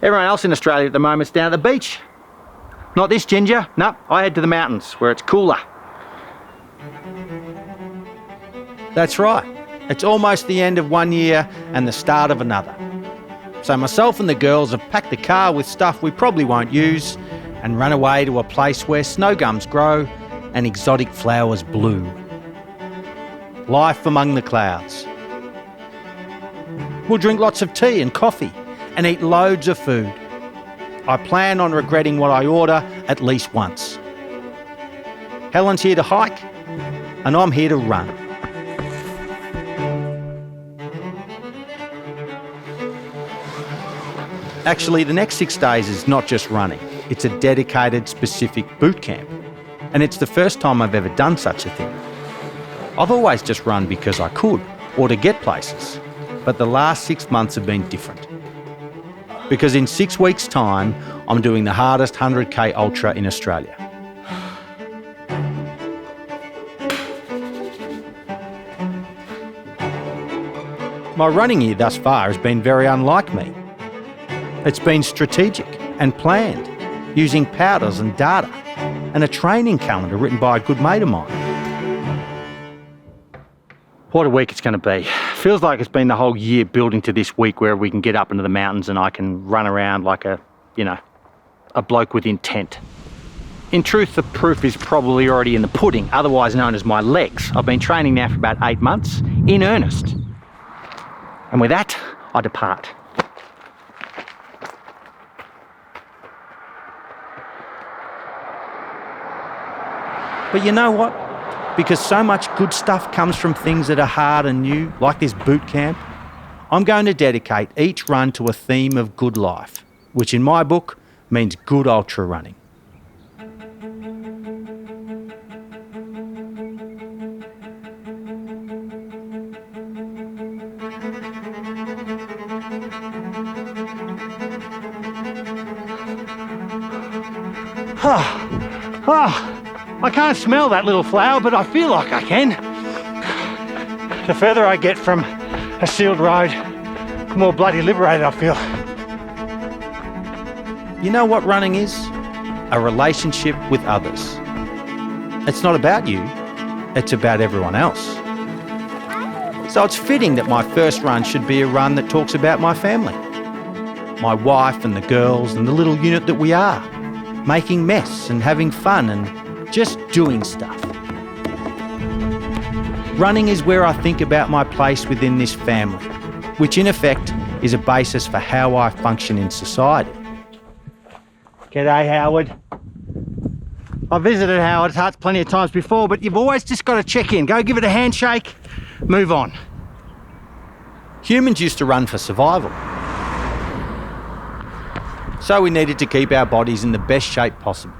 Everyone else in Australia at the moment's down at the beach. Not this ginger. No, I head to the mountains where it's cooler. That's right. It's almost the end of one year and the start of another. So myself and the girls have packed the car with stuff we probably won't use and run away to a place where snow gums grow and exotic flowers bloom. Life among the clouds. We'll drink lots of tea and coffee and eat loads of food. I plan on regretting what I order at least once. Helen's here to hike and I'm here to run. Actually, the next 6 days is not just running. It's a dedicated, specific boot camp. And it's the first time I've ever done such a thing. I've always just run because I could, or to get places. But the last 6 months have been different. Because in 6 weeks' time, I'm doing the hardest 100k ultra in Australia. My running year thus far has been very unlike me. It's been strategic and planned, using powders and data, and a training calendar written by a good mate of mine. What a week it's going to be. Feels like it's been the whole year building to this week where we can get up into the mountains and I can run around like a bloke with intent. In truth, the proof is probably already in the pudding, otherwise known as my legs. I've been training now for about 8 months, in earnest. And with that, I depart. But you know what? Because so much good stuff comes from things that are hard and new, like this boot camp, I'm going to dedicate each run to a theme of good life, which in my book means good ultra running. I can't smell that little flower, but I feel like I can. The further I get from a sealed road, the more bloody liberated I feel. You know what running is? A relationship with others. It's not about you, it's about everyone else. So it's fitting that my first run should be a run that talks about my family. My wife and the girls and the little unit that we are. Making mess and having fun and just doing stuff. Running is where I think about my place within this family, which in effect is a basis for how I function in society. G'day, Howard. I've visited Howard's Huts plenty of times before, but you've always just got to check in. Go give it a handshake, move on. Humans used to run for survival. So we needed to keep our bodies in the best shape possible.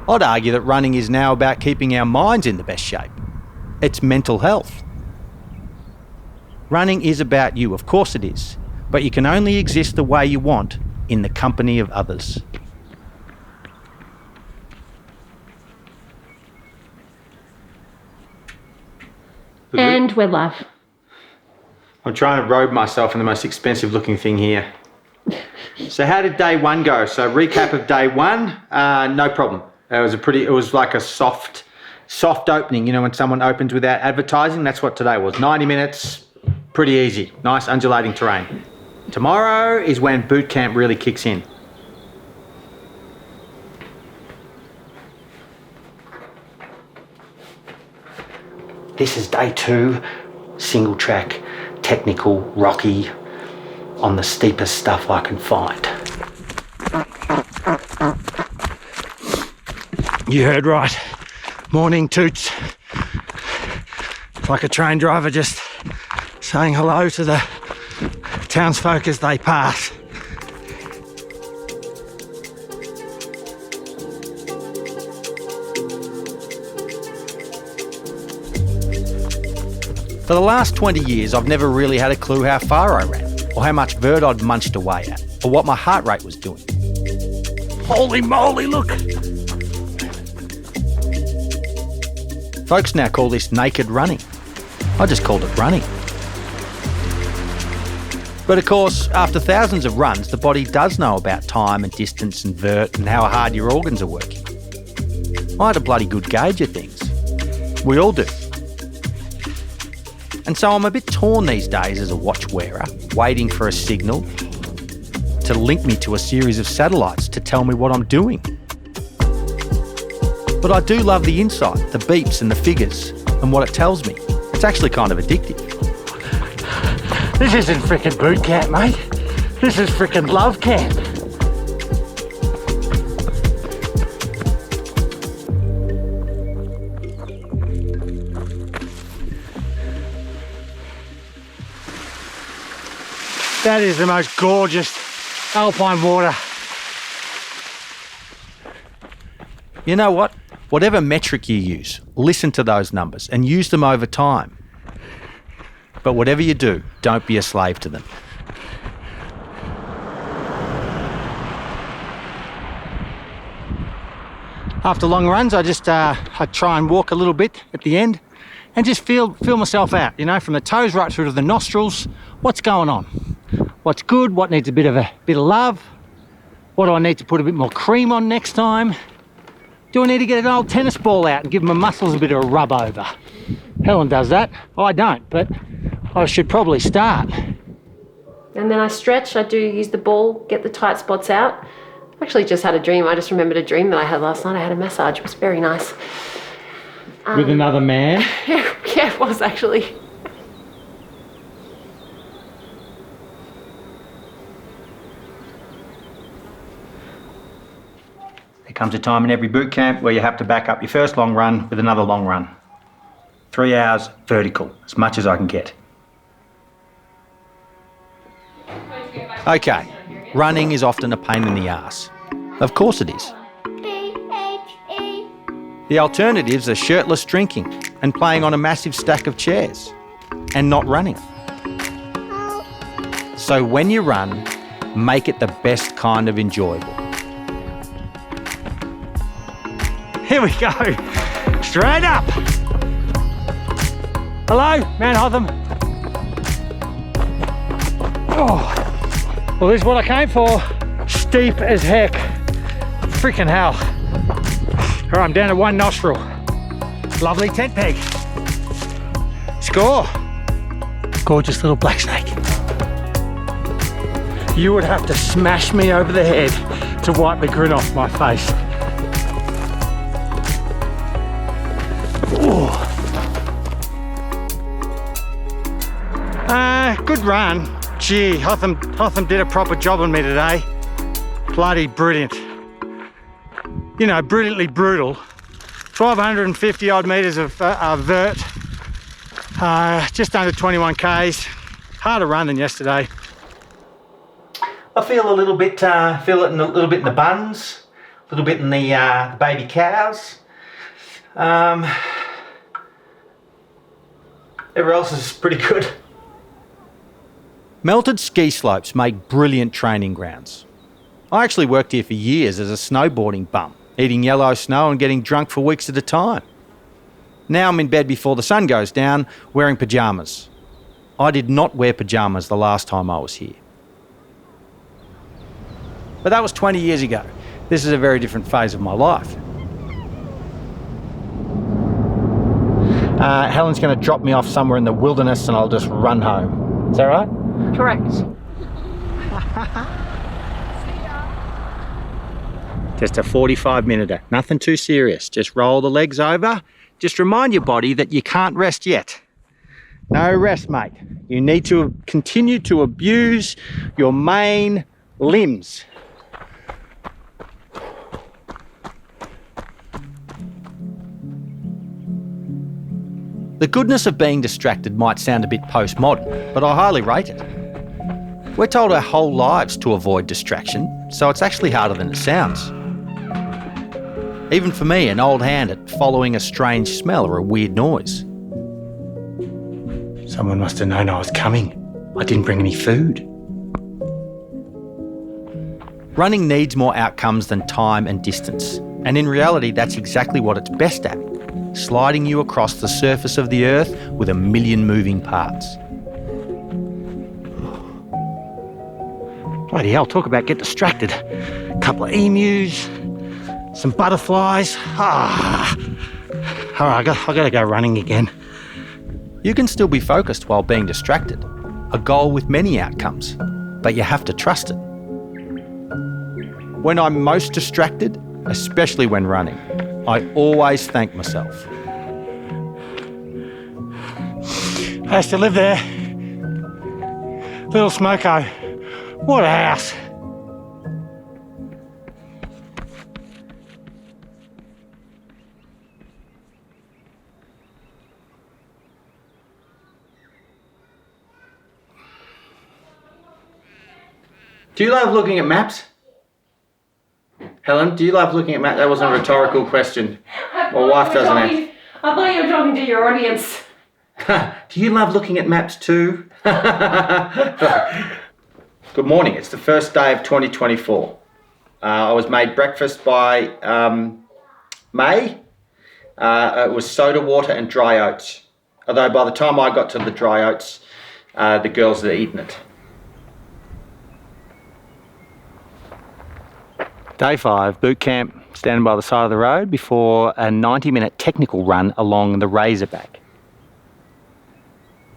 I'd argue that running is now about keeping our minds in the best shape. It's mental health. Running is about you, of course it is, but you can only exist the way you want in the company of others. And we're live. I'm trying to robe myself in the most expensive looking thing here. So how did day one go? So recap of day one, no problem. It was like a soft opening, you know, when someone opens without advertising, that's what today was. 90 minutes, pretty easy, nice undulating terrain. Tomorrow is when boot camp really kicks in. This is day 2, single track, technical, rocky, on the steepest stuff I can find. You heard right. Morning toots. Like a train driver just saying hello to the townsfolk as they pass. For the last 20 years, I've never really had a clue how far I ran, or how much vert I'd munched away at, or what my heart rate was doing. Holy moly, look! Folks now call this naked running. I just called it running. But of course, after thousands of runs, the body does know about time and distance and vert and how hard your organs are working. I had a bloody good gauge of things. We all do. And so I'm a bit torn these days as a watch wearer, waiting for a signal to link me to a series of satellites to tell me what I'm doing. But I do love the insight, the beeps and the figures and what it tells me. It's actually kind of addictive. This isn't frickin' boot camp, mate. This is frickin' love camp. That is the most gorgeous alpine water. You know what? Whatever metric you use, listen to those numbers and use them over time. But whatever you do, don't be a slave to them. After long runs, I try and walk a little bit at the end and just feel myself out, you know, from the toes right through to the nostrils. What's going on? What's good? What needs a bit of love? What do I need to put a bit more cream on next time? Do I need to get an old tennis ball out and give my muscles a bit of a rub over? Helen does that. I don't, but I should probably start. And then I stretch, I do use the ball, get the tight spots out. I actually just had a dream. I just remembered a dream that I had last night. I had a massage. It was very nice. With another man? Yeah, it was actually. There comes a time in every boot camp where you have to back up your first long run with another long run. 3 hours vertical, as much as I can get. Okay, running is often a pain in the arse. Of course it is. The alternatives are shirtless drinking and playing on a massive stack of chairs and not running. So when you run, make it the best kind of enjoyable. Here we go. Straight up. Hello, Mount Hotham. Oh, well, this is what I came for. Steep as heck. Freaking hell. All right, I'm down to one nostril. Lovely tent peg. Score. Gorgeous little black snake. You would have to smash me over the head to wipe the grin off my face. Good run. Gee, Hotham did a proper job on me today. Bloody brilliant. You know, brilliantly brutal. 1,250 odd metres of vert. Just under 21 Ks. Harder run than yesterday. I feel a little bit, a little bit in the buns, a little bit in the baby cows. Everywhere else is pretty good. Melted ski slopes make brilliant training grounds. I actually worked here for years as a snowboarding bum, eating yellow snow and getting drunk for weeks at a time. Now I'm in bed before the sun goes down, wearing pyjamas. I did not wear pyjamas the last time I was here. But that was 20 years ago. This is a very different phase of my life. Helen's going to drop me off somewhere in the wilderness and I'll just run home. Is that right? Correct. Just a 45-minute, nothing too serious. Just roll the legs over. Just remind your body that you can't rest yet. No rest, mate. You need to continue to abuse your main limbs. The goodness of being distracted might sound a bit postmodern, but I highly rate it. We're told our whole lives to avoid distraction, so it's actually harder than it sounds. Even for me, an old hand at following a strange smell or a weird noise. Someone must have known I was coming. I didn't bring any food. Running needs more outcomes than time and distance, and in reality that's exactly what it's best at. Sliding you across the surface of the earth with a million moving parts. Bloody hell, talk about get distracted. A couple of emus, some butterflies. All right, I gotta go running again. You can still be focused while being distracted, a goal with many outcomes, but you have to trust it. When I'm most distracted, especially when running, I always thank myself. I used to live there. Little Smoko. What a house. Do you love looking at maps? Helen, do you love looking at maps? That wasn't a rhetorical question. My wife doesn't answer. I thought you were talking to your audience. Do you love looking at maps too? Good morning. It's the first day of 2024. I was made breakfast by May. It was soda water and dry oats. Although by the time I got to the dry oats, the girls had eaten it. Day 5, boot camp, standing by the side of the road before a 90-minute technical run along the Razorback.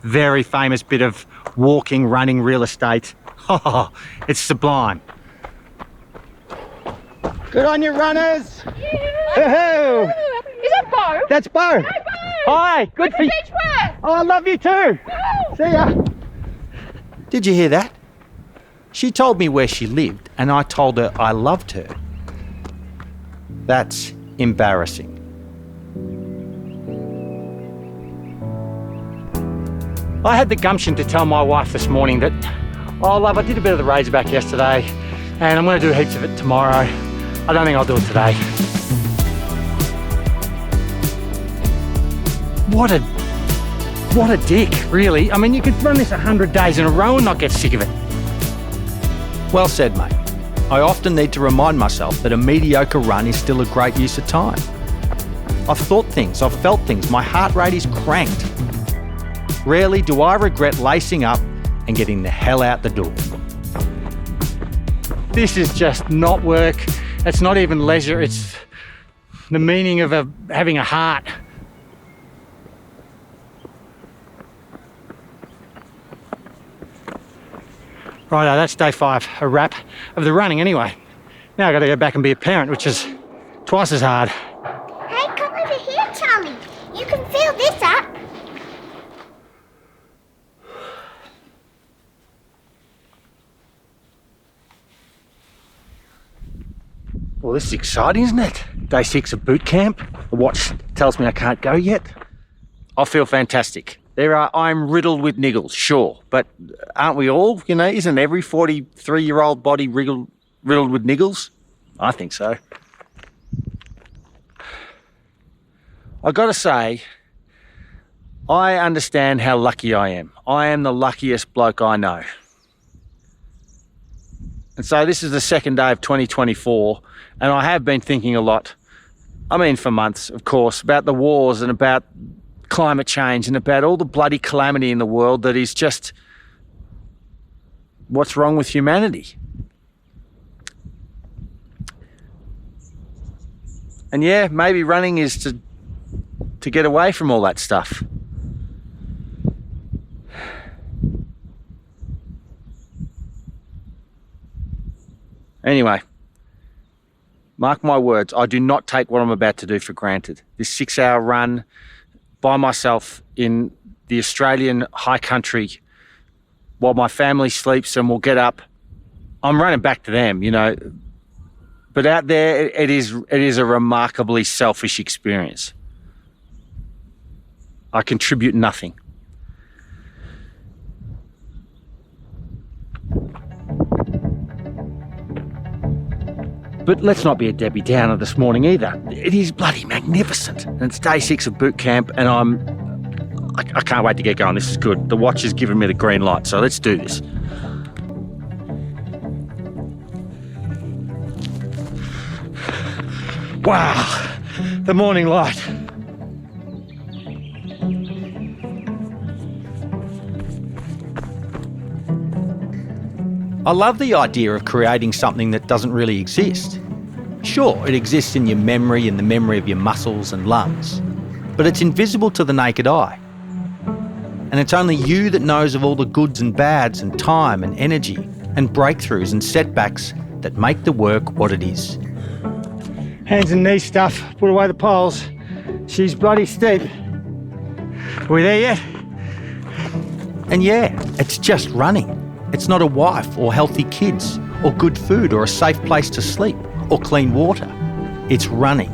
Very famous bit of walking, running real estate. Oh, it's sublime. Good on you, runners! Is that Beau? That's Beau. Hi, Beau! Hi, good for you. Beach wear! Oh, I love you too. Woo! See ya. Did you hear that? She told me where she lived, and I told her I loved her. That's embarrassing. I had the gumption to tell my wife this morning that, oh love, I did a bit of the Razorback yesterday and I'm going to do heaps of it tomorrow. I don't think I'll do it today. What a dick, really. I mean, you could run this 100 days in a row and not get sick of it. Well said, mate. I often need to remind myself that a mediocre run is still a great use of time. I've thought things, I've felt things, my heart rate is cranked. Rarely do I regret lacing up and getting the hell out the door. This is just not work. It's not even leisure. It's the meaning of having a heart. Righto, that's day 5, a wrap of the running anyway. Now I've got to go back and be a parent, which is twice as hard. Hey, come over here, Charlie. You can fill this up. Well, this is exciting, isn't it? Day 6 of boot camp. The watch tells me I can't go yet. I feel fantastic. I'm riddled with niggles, sure, but aren't we all? You know, isn't every 43-year-old body riddled with niggles? I think so. I've got to say, I understand how lucky I am. I am the luckiest bloke I know. And so this is the second day of 2024, and I have been thinking a lot, I mean for months, of course, about the wars and about climate change and about all the bloody calamity in the world that is just what's wrong with humanity. And yeah, maybe running is to get away from all that stuff. Anyway, mark my words, I do not take what I'm about to do for granted. This 6-hour run by myself in the Australian high country while my family sleeps and we'll get up. I'm running back to them, you know. But out there, it is a remarkably selfish experience. I contribute nothing. But let's not be a Debbie Downer this morning either. It is bloody magnificent. And it's day 6 of boot camp and I can't wait to get going. This is good. The watch has given me the green light, so let's do this. Wow, the morning light. I love the idea of creating something that doesn't really exist. Sure, it exists in your memory and the memory of your muscles and lungs, but it's invisible to the naked eye. And it's only you that knows of all the goods and bads and time and energy and breakthroughs and setbacks that make the work what it is. Hands and knees stuff, put away the poles. She's bloody steep. Are we there yet? And yeah, it's just running. It's not a wife or healthy kids or good food or a safe place to sleep or clean water. It's running.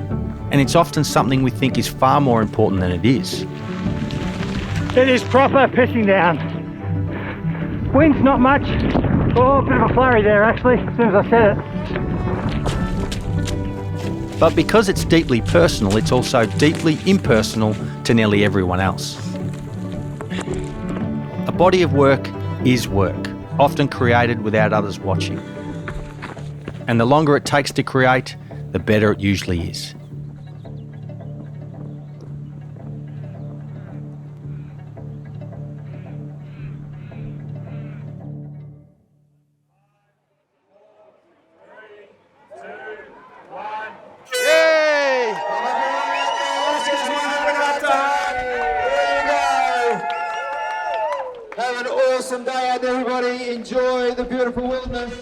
And it's often something we think is far more important than it is. It is proper pissing down. Wind's not much. Oh, a bit of a flurry there actually, as soon as I said it. But because it's deeply personal, it's also deeply impersonal to nearly everyone else. A body of work is work, often created without others watching. And the longer it takes to create, the better it usually is. Have an awesome day out there, everybody. Enjoy the beautiful wilderness.